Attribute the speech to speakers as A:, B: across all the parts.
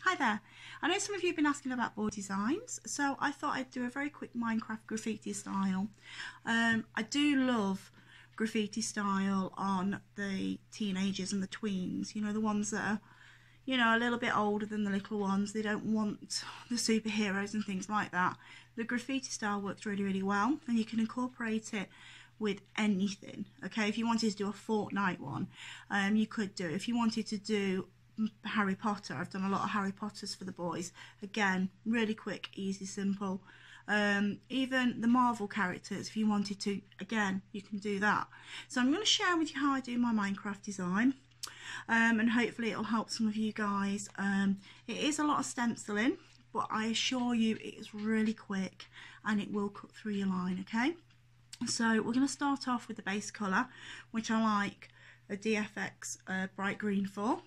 A: Hi there. I know some of you have been asking about board designs, so I thought I'd do a very quick Minecraft graffiti style. I do love graffiti style on the teenagers and the tweens, you know, the ones that are, you know, a little bit older than the little ones. They don't want the superheroes and things like that. The graffiti style works really, really well, and you can incorporate it with anything. Okay, if you wanted to do a Fortnite one, you could do it. If you wanted to do Harry Potter, I've done a lot of Harry Potters for the boys. Again, really quick, easy, simple. Even the Marvel characters, if you wanted to, again, you can do that. So I'm going to share with you how I do my Minecraft design, and hopefully it'll help some of you guys. It is a lot of stenciling, but I assure you it is really quick and it will cut through your line. Okay, so we're going to start off with the base colour, which I like a DFX bright green for.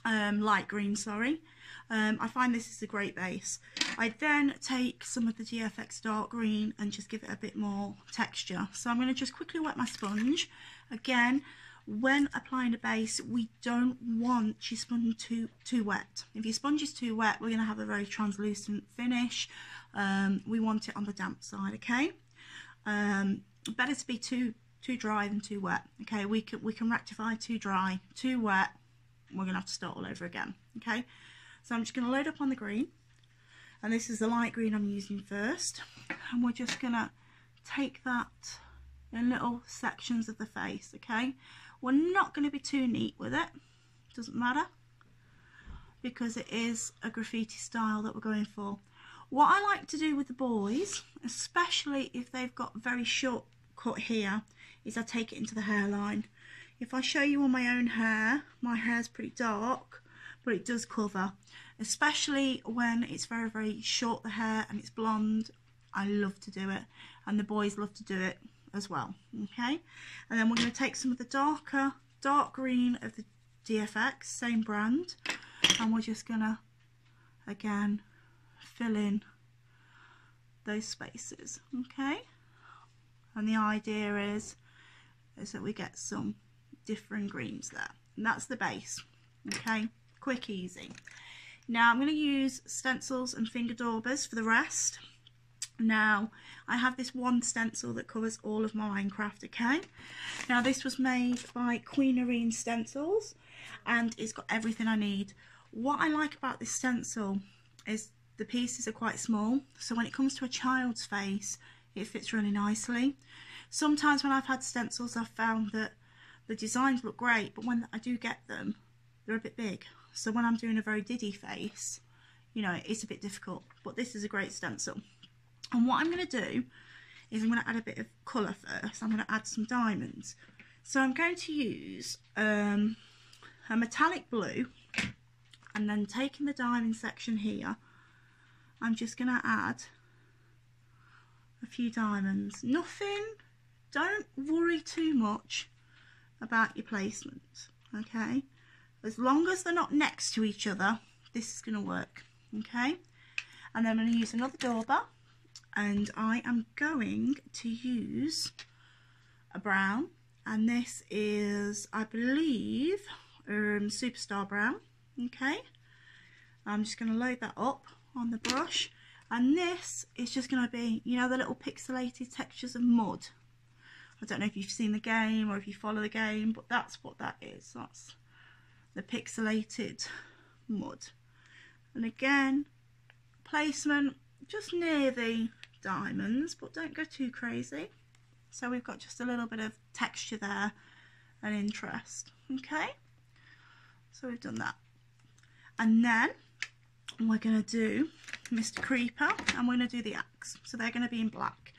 A: Light green, sorry. I find this is a great base. I then take some of the GFX dark green and just give it a bit more texture. So I'm going to just quickly wet my sponge. Again, when applying a base, we don't want your sponge too wet. If your sponge is too wet, we're going to have a very translucent finish. We want it on the damp side, okay? Better to be too dry than too wet. Okay, we can rectify too dry, too wet. We're going to have to start all over again. Okay, so I'm just going to load up on the green, and this is the light green I'm using first, and we're just going to take that in little sections of the face. Okay, we're not going to be too neat with it, doesn't matter, because it is a graffiti style that we're going for. What I like to do with the boys, especially if they've got very short cut here, is I take it into the hairline. If I show you on my own hair, my hair's pretty dark, but it does cover, especially when it's very, very short, the hair, and it's blonde. I love to do it, and the boys love to do it as well. Okay, and then we're going to take some of the dark green of the DFX, same brand, and we're just going to, again, fill in those spaces. Okay, and the idea is that we get some different greens there, and that's the base. Okay, quick, easy. Now I'm going to use stencils and finger daubers for the rest. Now I have this one stencil that covers all of my Minecraft. Okay, now this was made by Queen Stencils, and it's got everything I need. What I like about this stencil is the pieces are quite small, so when it comes to a child's face, it fits really nicely. Sometimes when I've had stencils, I've found that the designs look great, but when I do get them, they're a bit big. So when I'm doing a very diddy face, you know, it's a bit difficult. But this is a great stencil. And what I'm going to do is I'm going to add a bit of colour first. I'm going to add some diamonds. So I'm going to use a metallic blue, and then taking the diamond section here, I'm just going to add a few diamonds. Nothing, don't worry too much about your placement, okay? As long as they're not next to each other, this is going to work, okay? And then I'm going to use another dauber, and I am going to use a brown, and this is, I believe, Superstar Brown, okay? I'm just going to load that up on the brush, and this is just going to be, you know, the little pixelated textures of mud. I don't know if you've seen the game or if you follow the game, but that's what that is. That's the pixelated mud. And again, placement just near the diamonds, but don't go too crazy. So we've got just a little bit of texture there and interest. Okay, so we've done that. And then we're going to do Mr. Creeper, and we're going to do the axe. So they're going to be in black.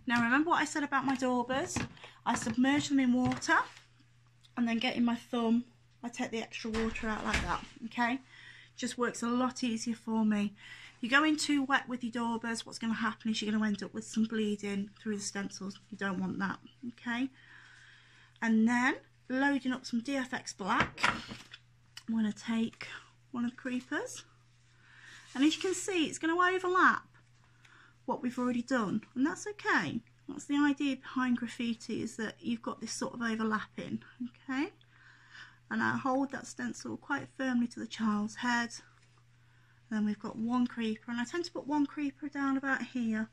A: Now remember what I said about my daubers? I submerge them in water, and then getting my thumb, I take the extra water out like that, okay? Just works a lot easier for me. If you go in too wet with your daubers, what's going to happen is you're going to end up with some bleeding through the stencils. You don't want that, okay? And then loading up some DFX black, I'm going to take one of the creepers, and as you can see, it's going to overlap what we've already done, and that's okay. That's the idea behind graffiti, is that you've got this sort of overlapping, okay? And I hold that stencil quite firmly to the child's head, And then we've got one creeper, and I tend to put one creeper down about here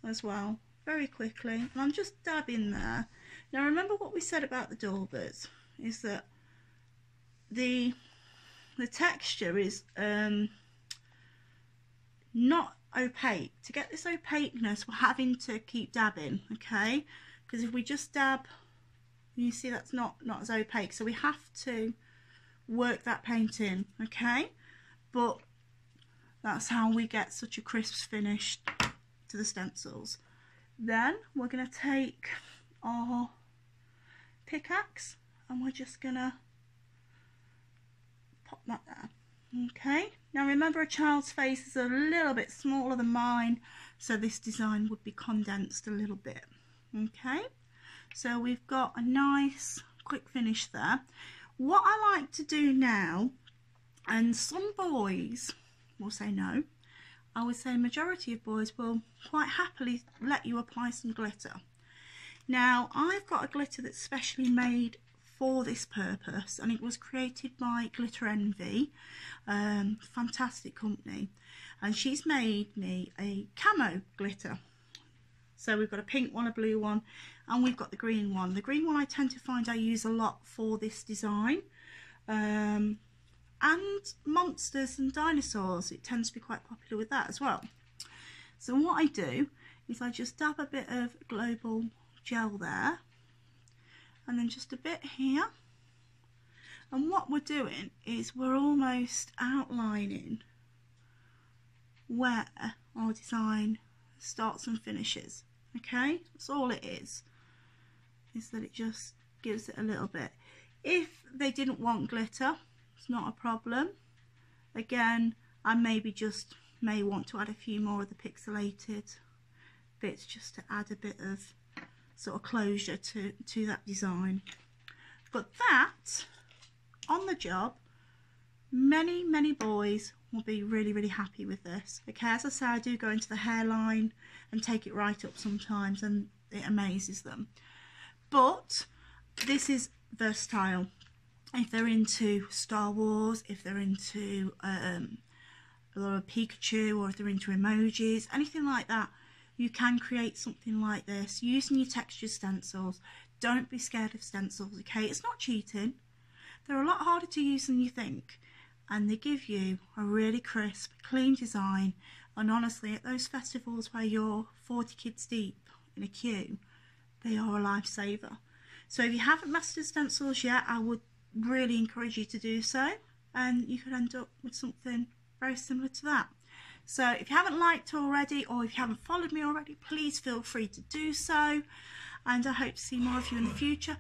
A: as well, very quickly, and I'm just dabbing there. Now remember what we said about the daubers, is that the texture is not opaque. To get this opaqueness, we're having to keep dabbing, okay? Because if we just dab, you see that's not as opaque, so we have to work that paint in, okay? But that's how we get such a crisp finish to the stencils. Then we're going to take our pickaxe and we're just going to pop that there. Okay, now remember a child's face is a little bit smaller than mine, so this design would be condensed a little bit. Okay, so we've got a nice quick finish there. What I like to do now, and some boys will say no, I would say a majority of boys will quite happily let you apply some glitter. Now I've got a glitter that's specially made for this purpose, and it was created by Glitter Envy, fantastic company, and she's made me a camo glitter. So we've got a pink one, a blue one, and we've got the green one. The green one I tend to find I use a lot for this design, and monsters and dinosaurs, it tends to be quite popular with that as well. So what I do is I just dab a bit of global gel there, and then just a bit here, and what we're doing is we're almost outlining where our design starts and finishes. Okay, that's all it is that it just gives it a little bit. If they didn't want glitter, it's not a problem. Again, I may want to add a few more of the pixelated bits just to add a bit of sort of closure to that design. But that, on the job, many boys will be really happy with this. Okay, as I say, I do go into the hairline and take it right up sometimes, and it amazes them. But this is versatile. If they're into Star Wars, if they're into a lot of Pikachu, or if they're into emojis, anything like that, you can create something like this using your texture stencils. Don't be scared of stencils, okay? It's not cheating. They're a lot harder to use than you think, and they give you a really crisp, clean design. And honestly, at those festivals where you're 40 kids deep in a queue, they are a lifesaver. So if you haven't mastered stencils yet, I would really encourage you to do so, and you could end up with something very similar to that. So if you haven't liked already, or if you haven't followed me already, please feel free to do so, and I hope to see more of you in the future.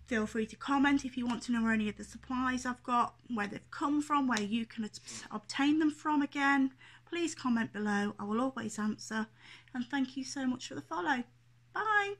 A: Feel free to comment if you want to know where any of the supplies I've got, where they've come from, where you can obtain them from again. Please comment below, I will always answer, and thank you so much for the follow. Bye!